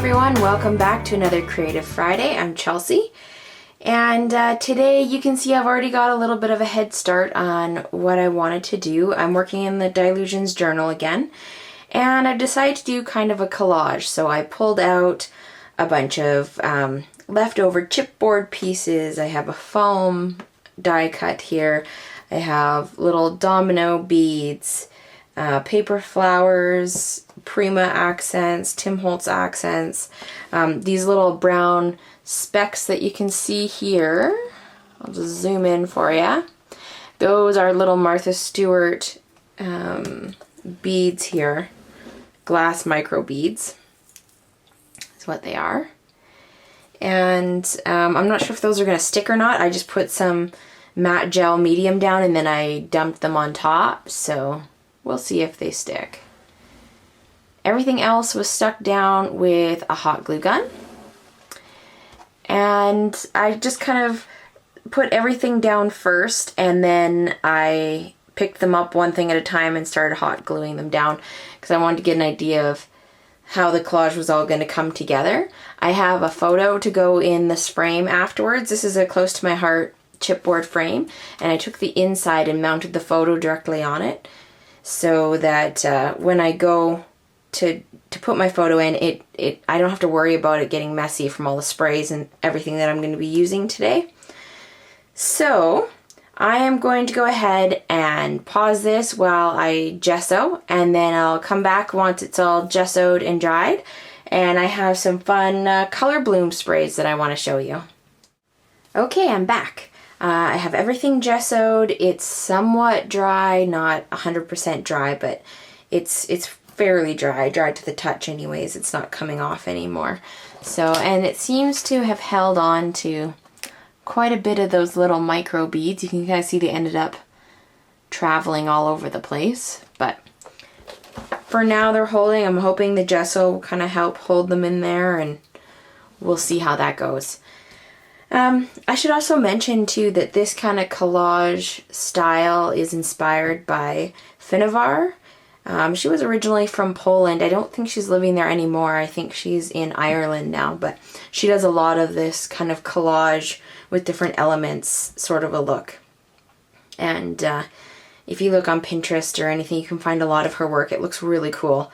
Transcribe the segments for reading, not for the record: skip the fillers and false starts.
everyone, welcome back to another Creative Friday. I'm Chelsea, and today you can see I've already got a little bit of a head start on what I wanted to do. I'm working in the Dylusions journal again, and I decided to do kind of a collage. So I pulled out a bunch of leftover chipboard pieces. I have a foam die cut here. I have little domino beads, paper flowers, Prima accents, Tim Holtz accents, these little brown specks that you can see here. I'll just zoom in for you. Those are little Martha Stewart beads here, glass micro beads. That's what they are. And I'm not sure if those are going to stick or not. I just put some matte gel medium down and then I dumped them on top, so we'll see if they stick. Everything else was stuck down with a hot glue gun. And I just kind of put everything down first, and then I picked them up one thing at a time and started hot gluing them down because I wanted to get an idea of how the collage was all going to come together. I have a photo to go in this frame afterwards. This is a close to my heart chipboard frame, and I took the inside and mounted the photo directly on it so that when I go to put my photo in, I don't have to worry about it getting messy from all the sprays and everything that I'm going to be using today. So I am going to go ahead and pause this while I gesso, and then I'll come back once it's all gessoed and dried, and I have some fun color bloom sprays that I want to show you. Okay, I'm back. I have everything gessoed. It's somewhat dry, not 100% dry, but it's fairly dry to the touch anyways. It's not coming off anymore. So, and it seems to have held on to quite a bit of those little micro beads. You can kind of see they ended up traveling all over the place, but for now they're holding. I'm hoping the gesso will kind of help hold them in there, and we'll see how that goes. I should also mention too that this kind of collage style is inspired by Finovar. She was originally from Poland. I don't think she's living there anymore. I think she's in Ireland now, but she does a lot of this kind of collage with different elements sort of a look. And if you look on Pinterest or anything, you can find a lot of her work. It looks really cool.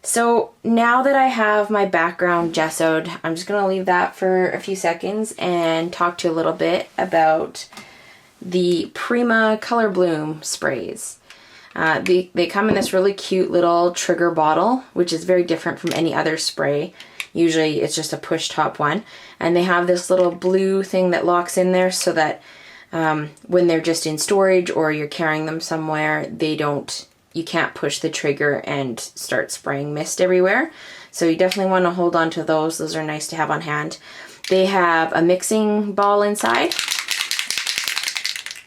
So now that I have my background gessoed, I'm just going to leave that for a few seconds and talk to you a little bit about the Prima Color Bloom sprays. They come in this really cute little trigger bottle, which is very different from any other spray. Usually it's just a push top one. And they have this little blue thing that locks in there so that when they're just in storage or you're carrying them somewhere, you can't push the trigger and start spraying mist everywhere. So you definitely want to hold on to those. Those are nice to have on hand. They have a mixing ball inside,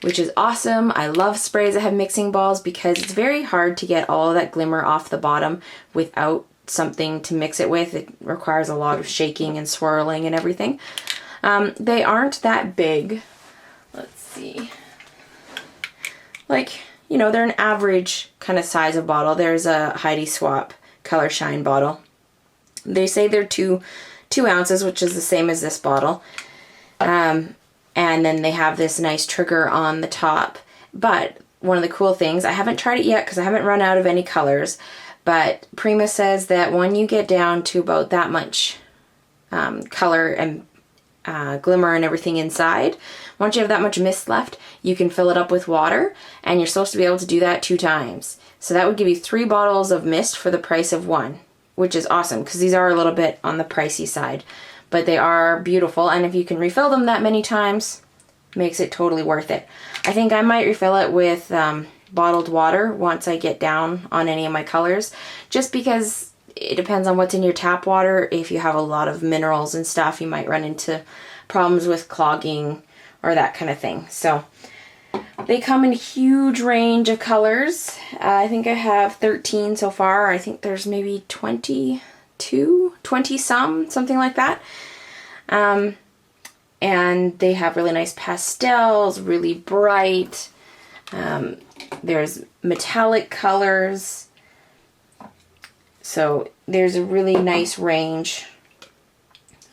which is awesome. I love sprays that have mixing balls because it's very hard to get all of that glimmer off the bottom without something to mix it with. It requires a lot of shaking and swirling and everything. They aren't that big. Let's see. They're an average kind of size of bottle. There's a Heidi Swapp Color Shine bottle. They say they're 2 ounces, which is the same as this bottle. And then they have this nice trigger on the top. But one of the cool things, I haven't tried it yet because I haven't run out of any colors, but Prima says that when you get down to about that much color and glimmer and everything inside, once you have that much mist left, you can fill it up with water, and you're supposed to be able to do that 2 times. So that would give you 3 bottles of mist for the price of 1, which is awesome because these are a little bit on the pricey side, but they are beautiful, and if you can refill them that many times, makes it totally worth it. I think I might refill it with bottled water once I get down on any of my colors, just because it depends on what's in your tap water. If you have a lot of minerals and stuff, you might run into problems with clogging or that kind of thing. So they come in a huge range of colors. I think I have 13 so far. I think there's maybe 20 something like that. And they have really nice pastels, really bright. There's metallic colors. So there's a really nice range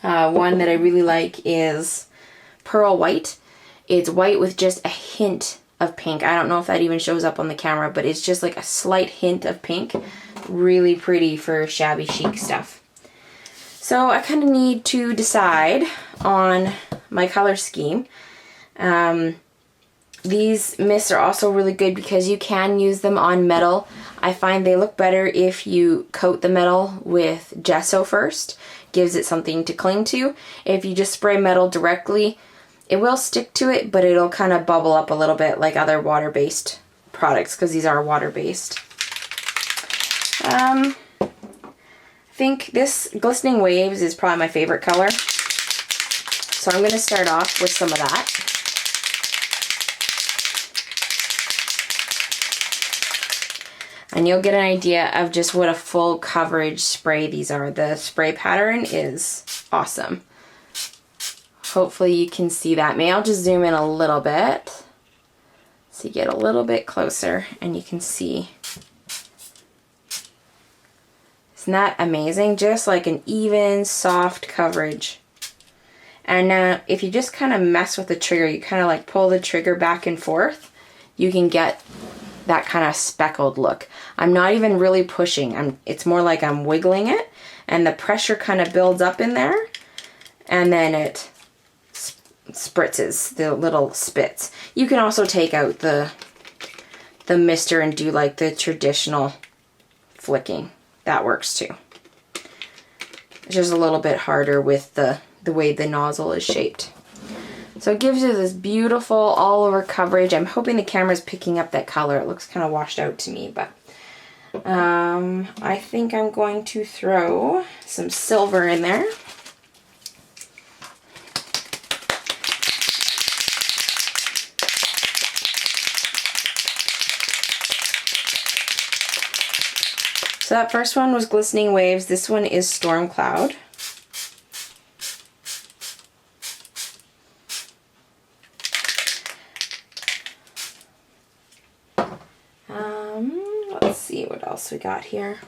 One that I really like is Pearl White. It's white with just a hint of pink. I don't know if that even shows up on the camera, but it's just like a slight hint of pink. Really pretty for shabby chic stuff. So I kind of need to decide on my color scheme. These mists are also really good because you can use them on metal. I find they look better if you coat the metal with gesso first. Gives it something to cling to. If you just spray metal directly, it will stick to it, but it'll kind of bubble up a little bit like other water-based products, because these are water-based. I think this Glistening Waves is probably my favorite color. So I'm going to start off with some of that. And you'll get an idea of just what a full coverage spray these are. The spray pattern is awesome. Hopefully you can see that. Maybe I'll just zoom in a little bit so you get a little bit closer and you can see. Isn't that amazing? Just like an even, soft coverage. And now if you just kind of mess with the trigger, you kind of like pull the trigger back and forth, you can get that kind of speckled look. I'm not even really pushing. It's more like I'm wiggling it, and the pressure kind of builds up in there, and then it spritzes, the little spits. You can also take out the mister and do like the traditional flicking. That works too. It's just a little bit harder with the way the nozzle is shaped. So it gives you this beautiful all over coverage. I'm hoping the camera's picking up that color. It looks kind of washed out to me, but I think I'm going to throw some silver in there. So that first one was Glistening Waves. This one is Storm Cloud. Let's see what else we got here.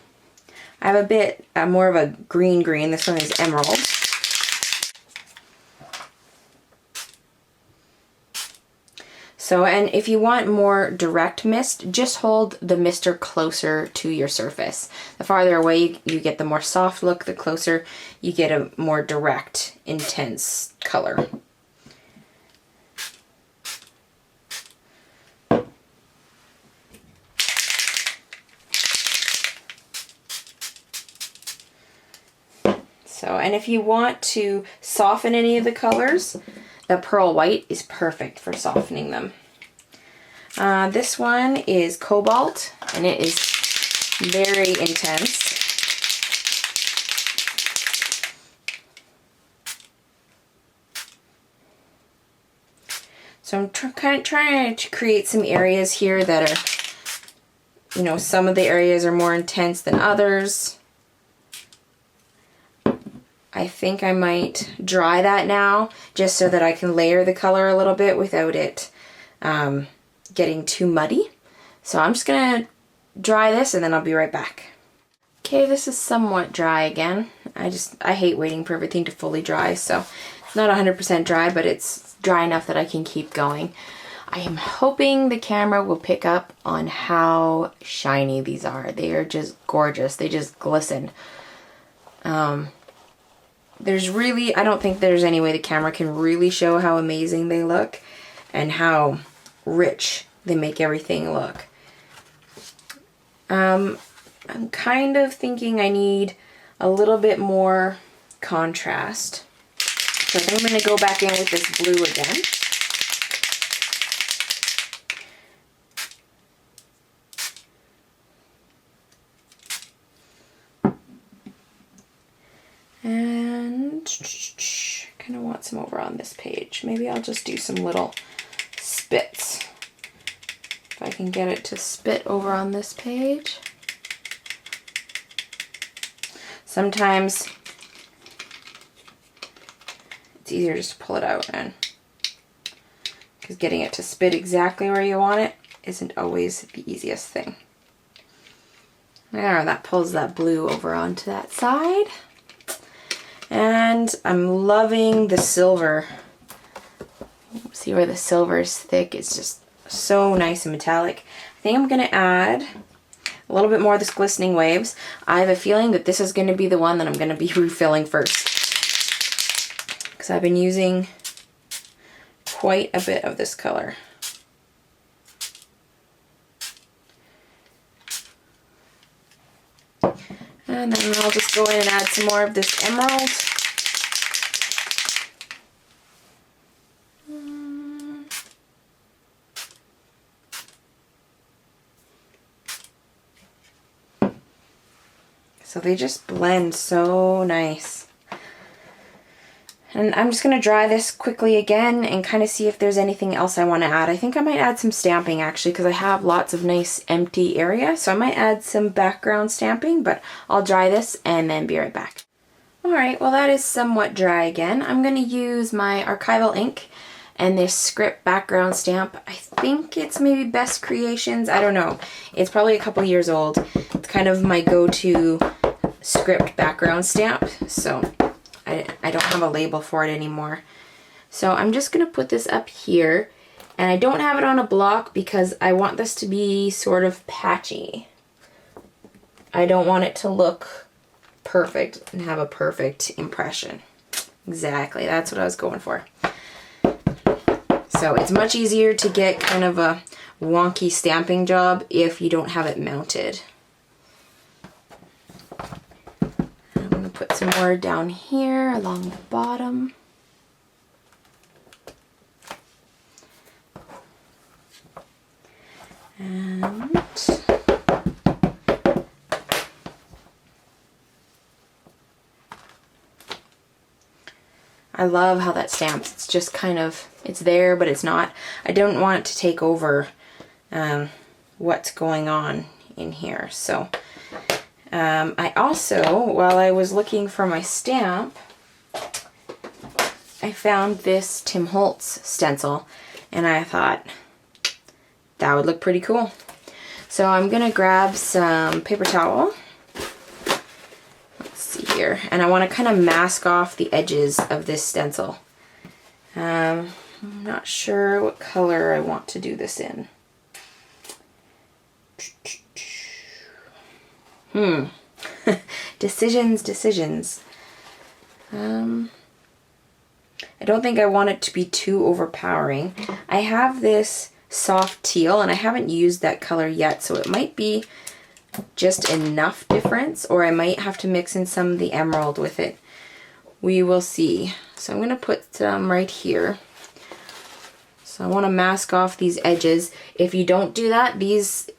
I have a bit more of a green. This one is Emerald. So, and if you want more direct mist, just hold the mister closer to your surface. The farther away you get, the more soft look. The closer you get a more direct, intense color. So, and if you want to soften any of the colors, the Pearl White is perfect for softening them. This one is Cobalt, and it is very intense. So I'm kind of trying to create some areas here that are, you know, some of the areas are more intense than others. I think I might dry that now, just so that I can layer the color a little bit without it getting too muddy. So I'm just gonna dry this and then I'll be right back. Okay, this is somewhat dry again. I hate waiting for everything to fully dry, so it's not 100% dry, but it's dry enough that I can keep going. I am hoping the camera will pick up on how shiny these are. They are just gorgeous. They just glisten. There's really, I don't think there's any way the camera can really show how amazing they look and how rich they make everything look. I'm kind of thinking I need a little bit more contrast. So I think I'm going to go back in with this blue again. And kind of want some over on this page. Maybe I'll just do some little spits. If I can get it to spit over on this page. Sometimes it's easier just to pull it out, and because getting it to spit exactly where you want it isn't always the easiest thing. There, that pulls that blue over onto that side. And I'm loving the silver. See where the silver is thick? It's just so nice and metallic. I think I'm gonna add a little bit more of this glistening waves. I have a feeling that this is gonna be the one that I'm gonna be refilling first, because I've been using quite a bit of this color. And then I'll just go in and add some more of this emerald. So they just blend so nice. And I'm just going to dry this quickly again and kind of see if there's anything else I want to add. I think I might add some stamping actually, because I have lots of nice empty area. So I might add some background stamping, but I'll dry this and then be right back. Alright, well that is somewhat dry again. I'm going to use my archival ink and this script background stamp. I think it's maybe Best Creations. I don't know. It's probably a couple years old. It's kind of my go-to script background stamp. So I don't have a label for it anymore. So I'm just going to put this up here. And I don't have it on a block because I want this to be sort of patchy. I don't want it to look perfect and have a perfect impression. Exactly, that's what I was going for. So it's much easier to get kind of a wonky stamping job if you don't have it mounted. I'm going to put some more down here along the bottom. And I love how that stamps. It's just kind of, it's there, but it's not. I don't want it to take over what's going on in here. So I also, while I was looking for my stamp, I found this Tim Holtz stencil, and I thought that would look pretty cool. So I'm gonna grab some paper towel. Let's see here, and I want to kind of mask off the edges of this stencil. I'm not sure what color I want to do this in. Decisions. I don't think I want it to be too overpowering. I have this soft teal and I haven't used that color yet, so it might be just enough difference, or I might have to mix in some of the emerald with it. We will see. So I'm going to put some right here. So I want to mask off these edges. If you don't do that, these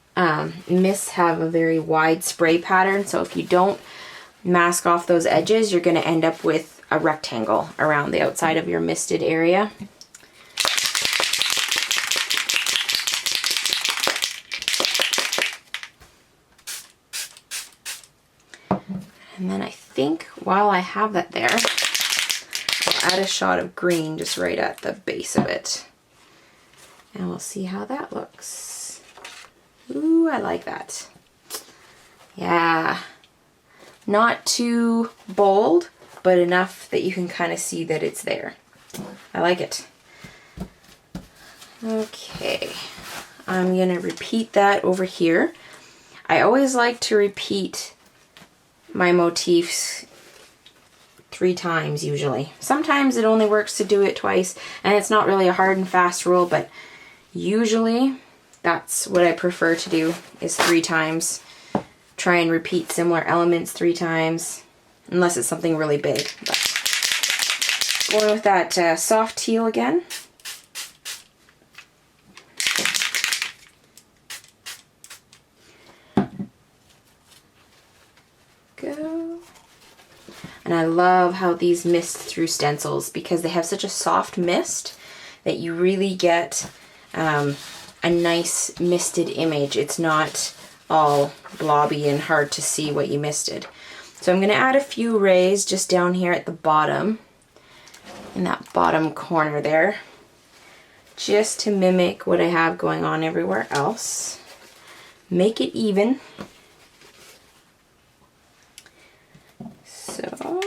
mists have a very wide spray pattern, so if you don't mask off those edges, you're going to end up with a rectangle around the outside of your misted area. And then I think while I have that there, I'll add a shot of green just right at the base of it. And we'll see how that looks. Ooh, I like that. Yeah. Not too bold, but enough that you can kind of see that it's there. I like it. Okay. I'm going to repeat that over here. I always like to repeat my motifs 3 times usually. Sometimes it only works to do it twice, and it's not really a hard and fast rule, but usually that's what I prefer to do, is 3 times. Try and repeat similar elements 3 times, unless it's something really big. But going with that soft teal again. Go. And I love how these mist through stencils, because they have such a soft mist that you really get a nice misted image. It's not all blobby and hard to see what you misted. So I'm going to add a few rays just down here at the bottom, in that bottom corner there, just to mimic what I have going on everywhere else. Make it even. So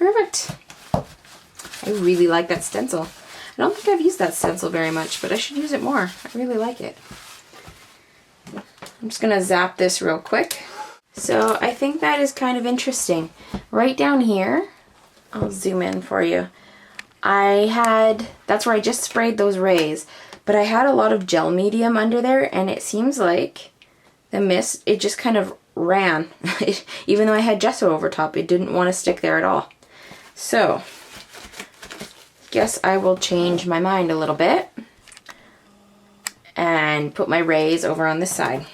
Perfect. I really like that stencil. I don't think I've used that stencil very much, but I should use it more. I really like it. I'm just gonna zap this real quick. So I think that is kind of interesting. Right down here, I'll zoom in for you. That's where I just sprayed those rays, but I had a lot of gel medium under there, and it seems like the mist, it just kind of ran. Even though I had gesso over top, it didn't want to stick there at all. So, guess I will change my mind a little bit and put my rays over on this side.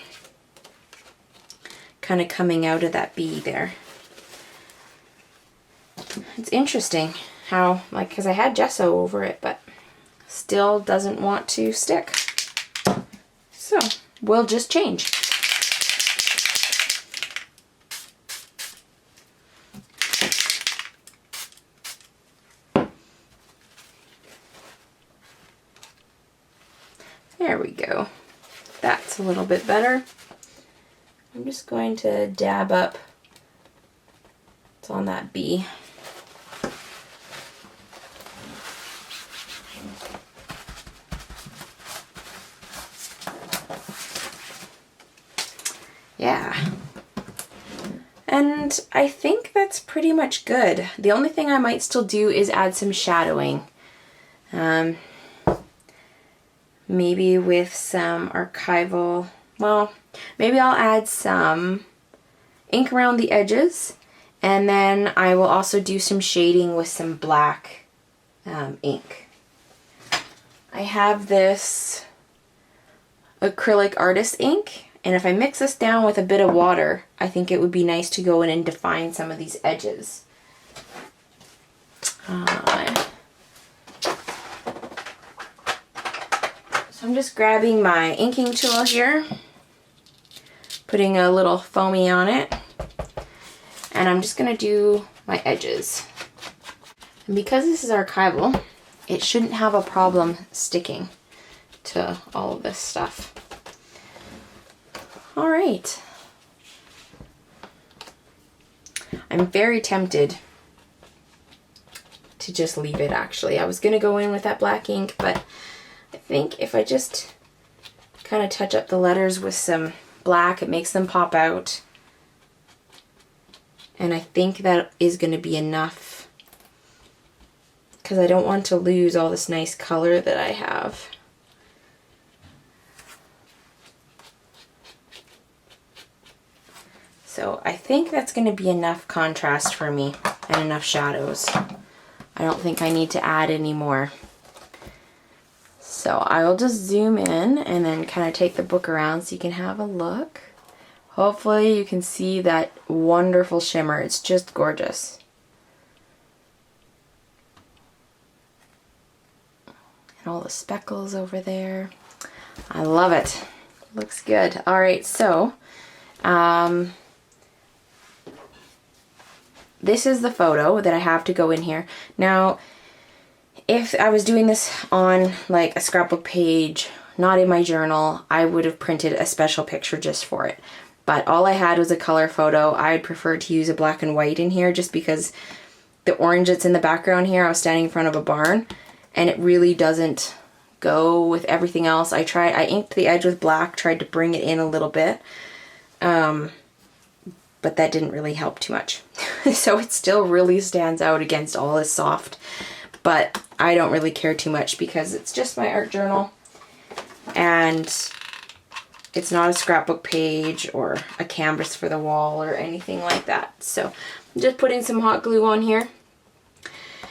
Kind of coming out of that bee there. It's interesting how, like, because I had gesso over it, but still doesn't want to stick. So, we'll just change. There we go. That's a little bit better. I'm just going to dab up what's on that bee. Yeah. And I think that's pretty much good. The only thing I might still do is add some shadowing. Maybe with some archival, well, maybe I'll add some ink around the edges, and then I will also do some shading with some black ink. I have this acrylic artist ink, and if I mix this down with a bit of water, I think it would be nice to go in and define some of these edges. So I'm just grabbing my inking tool here, putting a little foamy on it, and I'm just going to do my edges. And because this is archival, it shouldn't have a problem sticking to all of this stuff. All right. I'm very tempted to just leave it, actually. I was going to go in with that black ink, but I think if I just kind of touch up the letters with some black, it makes them pop out. And I think that is going to be enough, because I don't want to lose all this nice color that I have. So I think that's going to be enough contrast for me and enough shadows. I don't think I need to add any more. So I'll just zoom in and then kind of take the book around so you can have a look. Hopefully you can see that wonderful shimmer. It's just gorgeous. And all the speckles over there. I love it. Looks good. All right, so this is the photo that I have to go in here. Now, if I was doing this on like a scrapbook page, not in my journal, I would have printed a special picture just for it. But all I had was a color photo. I'd prefer to use a black and white in here just because the orange that's in the background here, I was standing in front of a barn and it really doesn't go with everything else. I inked the edge with black, tried to bring it in a little bit. But that didn't really help too much. So it still really stands out against all this soft. But I don't really care too much because it's just my art journal. And it's not a scrapbook page or a canvas for the wall or anything like that. So I'm just putting some hot glue on here.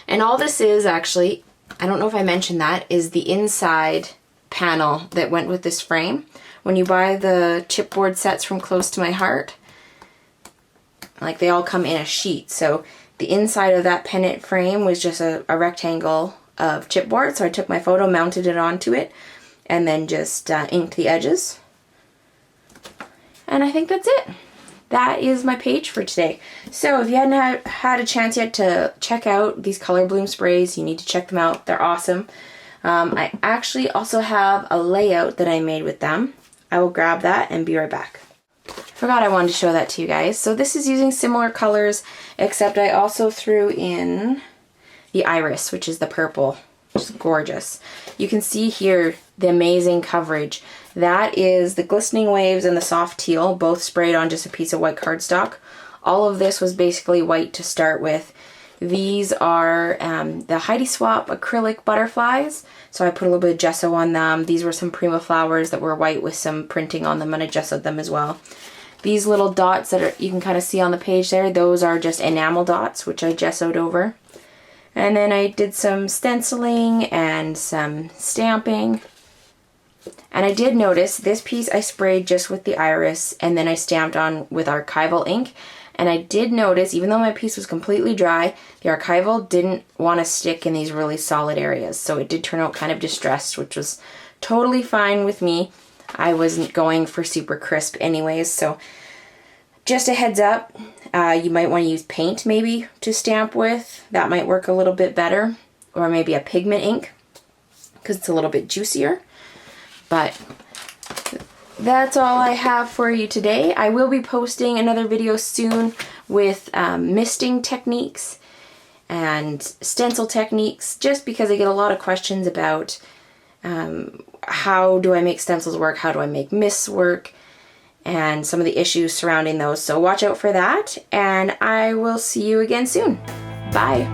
And all this is actually, I don't know if I mentioned that, is the inside panel that went with this frame. When you buy the chipboard sets from Close to My Heart, like they all come in a sheet. So the inside of that pennant frame was just a rectangle of chipboard. So I took my photo, mounted it onto it, and then just inked the edges. And I think that's it. That is my page for today. So if you hadn't had a chance yet to check out these Color Bloom sprays, you need to check them out. They're awesome. I actually also have a layout that I made with them. I will grab that and be right back. Forgot I wanted to show that to you guys. So this is using similar colors, except I also threw in the iris, which is the purple, which is gorgeous. You can see here the amazing coverage. That is the glistening waves and the soft teal, both sprayed on just a piece of white cardstock. All of this was basically white to start with. These are the Heidi Swap acrylic butterflies. So I put a little bit of gesso on them. These were some Prima flowers that were white with some printing on them, and I gessoed them as well. These little dots that you can kind of see on the page there, those are just enamel dots, which I gessoed over. And then I did some stenciling and some stamping. And I did notice this piece I sprayed just with the iris, and then I stamped on with archival ink. And I did notice, even though my piece was completely dry, the archival didn't want to stick in these really solid areas. So it did turn out kind of distressed, which was totally fine with me. I wasn't going for super crisp anyways, so just a heads up, you might want to use paint maybe to stamp with. That might work a little bit better, or maybe a pigment ink because it's a little bit juicier. But that's all I have for you today. I will be posting another video soon with misting techniques and stencil techniques, just because I get a lot of questions about how do I make stencils work, how do I make mists work, and some of the issues surrounding those. So watch out for that, and I will see you again soon. Bye.